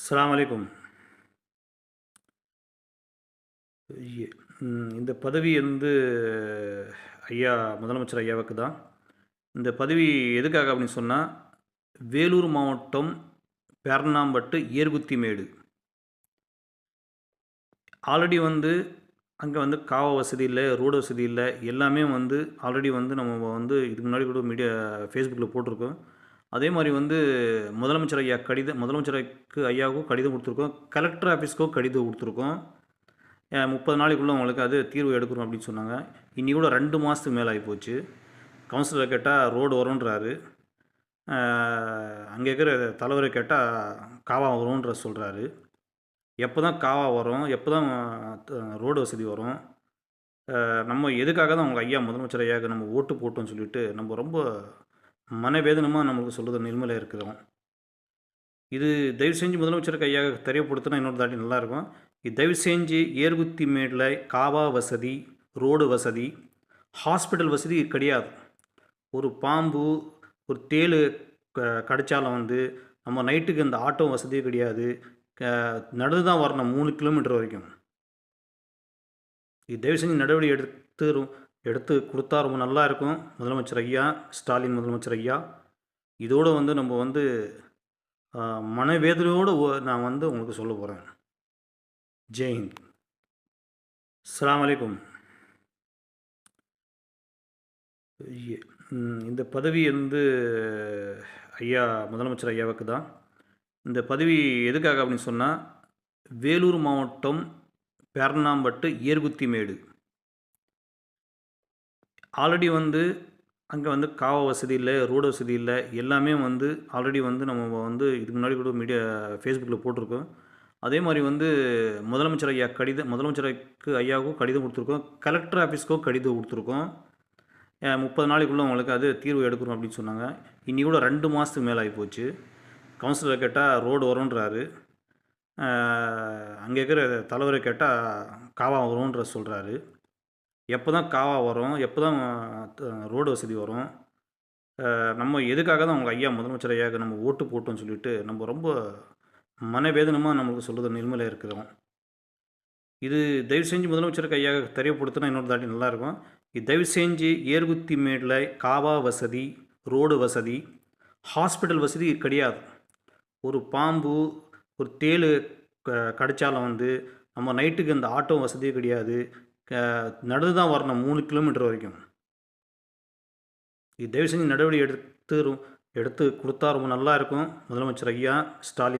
அஸ்ஸலாமு அலைக்கும். எ இந்த பதவி வந்து ஐயா முதலமைச்சர் ஐயாவுக்கு தான். இந்த பதவி எதுக்காக அப்படின்னு சொன்னா, வேலூர் மாவட்டம் பேரணாம்பட்டு ஏர்குத்திமேடு. ஆல்ரெடி வந்து அங்க வந்து வசதி இல்ல, ரோடு வசதி இல்ல. எல்லாமே வந்து ஆல்ரெடி வந்து நம்ம வந்து இதுக்கு முன்னாடி கூட Facebookல போட்டிருக்கோம். அதே மாரி வந்து முதலமைச்சருக்கு ஐயாவுக்கும் கடிதம் குடுத்துருக்கோம். கலெக்டர் ஆஃபீஸ்க்கும் கடிதம் குடுத்துருக்கோம். 30 நாளைக்குள்ள உங்களுக்கு அது தீர்வு எடுக்கணும் அப்படின்னு சொன்னாங்க. இன்னி கூட 2 மாதத்துக்கு மேலே ஆகிப்போச்சு. கவுன்சிலரை கேட்டால் ரோடு வரும்ன்றாரு. அங்கே இருக்கிற தலைவரை கேட்டால் காவா வரும்ன்ற சொல்கிறாரு. எப்போ தான் காவா வரும், எப்போ தான் ரோடு வசதி வரும், நம்ம எதுக்காக தான் அவங்க ஐயா முதலமைச்சர் ஐயாவுக்கு நம்ம ஓட்டு போட்டோம்னு சொல்லிட்டு நம்ம ரொம்ப மனவேதனமாக நம்மளுக்கு சொல்கிறது நிலைமையில் இருக்கிறோம். இது தயவு செஞ்சு முதலமைச்சருக்கு ஐயாவுக்கு தெரியப்படுத்தினா இன்னொரு தாட்டி நல்லாயிருக்கும். இது தயவு செஞ்சு ஏர்குத்திமேடில் காவா வசதி, ரோடு வசதி, ஹாஸ்பிட்டல் வசதி கிடையாது. ஒரு பாம்பு, ஒரு தேள் கடிச்சாலும் வந்து நம்ம நைட்டுக்கு இந்த ஆட்டோ வசதியே கிடையாது. நடந்து தான் வரணும் 3 கிலோமீட்டர் வரைக்கும். இது தயவு செஞ்சு நடவடிக்கை எடுத்து கொடுத்தா ரொம்ப நல்லா இருக்கும். முதலமைச்சர் ஐயா, ஸ்டாலின் முதலமைச்சர் ஐயா. இதோடு வந்து நம்ம வந்து மனவேதனையோடு நான் வந்து உங்களுக்கு சொல்ல போகிறேன். ஜெய் ஹிந்த். அஸ்ஸலாமு அலைக்கும். இந்த பதவி வந்து ஐயா முதலமைச்சர் ஐயாவுக்கு தான். இந்த பதவி எதுக்காக அப்படின்னு சொன்னால், வேலூர் மாவட்டம் பேரணாம்பட்டு ஏர்குத்திமேடு. ஆல்ரெடி வந்து அங்கே வந்து வசதி இல்லை, ரோடு வசதி இல்லை. எல்லாமே வந்து ஆல்ரெடி வந்து நம்ம வந்து இதுக்கு முன்னாடி கூட Facebookல போட்டிருக்கோம். அதே மாதிரி வந்து முதலமைச்சருக்கு ஐயாவுக்கும் கடிதம் கொடுத்துருக்கோம். கலெக்டர் ஆஃபீஸ்க்கும் கடிதம் கொடுத்துருக்கோம். 30 நாளைக்குள்ள உங்களுக்கு அது தீர்வு எடுக்கணும் அப்படின்னு சொன்னாங்க. இன்னி கூட 2 மாதத்துக்கு மேலே ஆகிப்போச்சு. கவுன்சிலரை கேட்டால் ரோடு வரும்ன்றாரு. அங்கே இருக்கிற தலைவரை கேட்டால் காவா வரும்ன்ற சொல்கிறாரு. எப்போ தான் காவா வரும், எப்போ தான் ரோடு வசதி வரும், நம்ம எதுக்காக தான் அவங்க ஐயா முதலமைச்சர் ஐயாவுக்கு நம்ம ஓட்டு போட்டோம்னு சொல்லிட்டு நம்ம ரொம்ப மனவேதனமாக நம்மளுக்கு சொல்கிறது நிலைமையில் இருக்கிறோம். இது தயவு செஞ்சு முதலமைச்சருக்கு ஐயாவுக்கு தெரியப்படுத்தினா இன்னொரு தாட்டி நல்லாயிருக்கும். இது தயவு செஞ்சு ஏர்குத்திமேடில் காவா வசதி, ரோடு வசதி, ஹாஸ்பிட்டல் வசதி கிடையாது. ஒரு பாம்பு, ஒரு தேள் கடிச்சாலும் வந்து நம்ம நைட்டுக்கு இந்த ஆட்டோ வசதியே கிடையாது. நடந்து தான் வரணும் 3 கிலோமீட்டர் வரைக்கும். இது தயவு செஞ்சு நடவடிக்கை எடுத்து கொடுத்தா ரொம்ப நல்லா இருக்கும். முதலமைச்சர் ஐயா, ஸ்டாலின்